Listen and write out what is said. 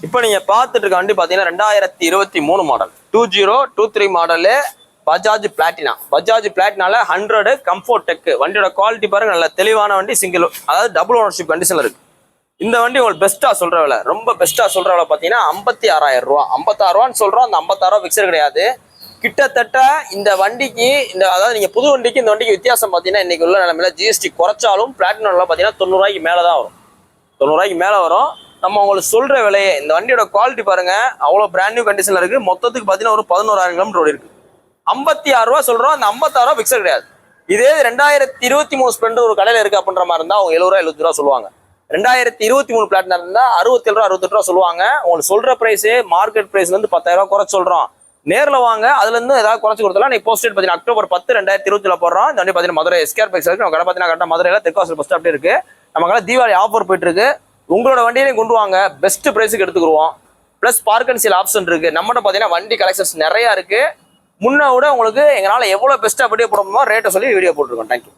இப்போ நீங்க பார்த்துட்டு இருக்க வண்டி பாத்தீங்கன்னா 2023 model 2023 model Bajaj Platina. Bajaj பிளாட்டினால 100 கம்ஃபோர்ட் டெக். வண்டியோட குவாலிட்டி பாருங்க, நல்ல தெளிவான வண்டி, சிங்கிள் அதாவது டபுள் ஓனர்ஷிப் கண்டிஷன்ல இருக்கு. இந்த வண்டி உங்களுக்கு பெஸ்ட்டா சொல்ற விலை, ரொம்ப பெஸ்ட்டா சொல்ற விலை பாத்தீங்கன்னா 56,000 ரூபா. 56,000 சொல்றோம். அந்த 56,000 பிக்சர் கிடையாது. கிட்டத்தட்ட இந்த வண்டிக்கு அதாவது நீங்க புது வண்டிக்கு இந்த வண்டிக்கு வித்தியாசம் பாத்தீங்கன்னா இன்னைக்கு உள்ள நிலைமையில ஜிஎஸ்டி குறைச்சாலும் பிளாட்டினால பாத்தீங்கன்னா 90 ரூபாய்க்கு மேலதான் வரும். 90 ரூபாய்க்கு மேல வரும். நம்ம உங்களுக்கு சொல்ற விலையே, இந்த வண்டியோட குவாலிட்டி பாருங்க, அவ்வளவு பிராண்ட் நியூ கண்டிஷன்ல இருக்கு. மொத்தத்துக்கு பாத்தீங்கன்னா ஒரு 11,000 கிலோமீட்டர் ஓடி இருக்கு. 56 ரூபா சொல்றோம். அந்த 56 பிக்சர் கிடையாது. இதே 2023 ஸ்ப்ளெண்டர் ஒரு கடையில இருக்கு அப்படின்ற மாதிரி இருந்தா அவங்க 70 ரூபா 70 ரூபா சொல்லுவாங்க. 2023 பிளாட்டினா இருந்தா 67 ரூபா 68 ரூபா சொல்லுவாங்க. உங்களுக்கு சொல்ற பிரைஸ் மார்க்கெட் பிரைஸ்ல இருந்து 10,000 ரூபா குறைச்சு சொல்றோம். நேரில் வாங்க, அதுல இருந்து ஏதாவது குறைச்சு கொடுத்தலாம். நீ போஸ்ட் பாத்தீங்கன்னா அக்டோபர் 10 2020 போடுறோம். இந்த வண்டி பாத்தீங்கன்னா மதுரை எஸ்கேர் பைக்ஸ் இருக்கு. நம்ம கடை பாத்தீங்கன்னா கரெக்டா மதுரையில தெற்காசல் பஸ் ஸ்டாப் இருக்கு. நம்ம கடை தீபாவளி ஆஃபர் போயிட்டு இருக்கு. உங்களோட வண்டியிலையும் கொண்டு வாங்க, பெஸ்ட் பிரைஸுக்கு எடுத்துக்கிடுவோம். Plus park and sale option இருக்கு. நம்மகிட்ட பாத்தீங்கன்னா வண்டி கலெக்ஷன்ஸ் நிறைய இருக்கு. முன்ன விட உங்களுக்கு எங்களால் எவ்வளவு பெஸ்ட்டாக வீடியோ போட முடியுமோ ரேட்டை சொல்லி வீடியோ போட்டுருக்கோம். தேங்க்யூ.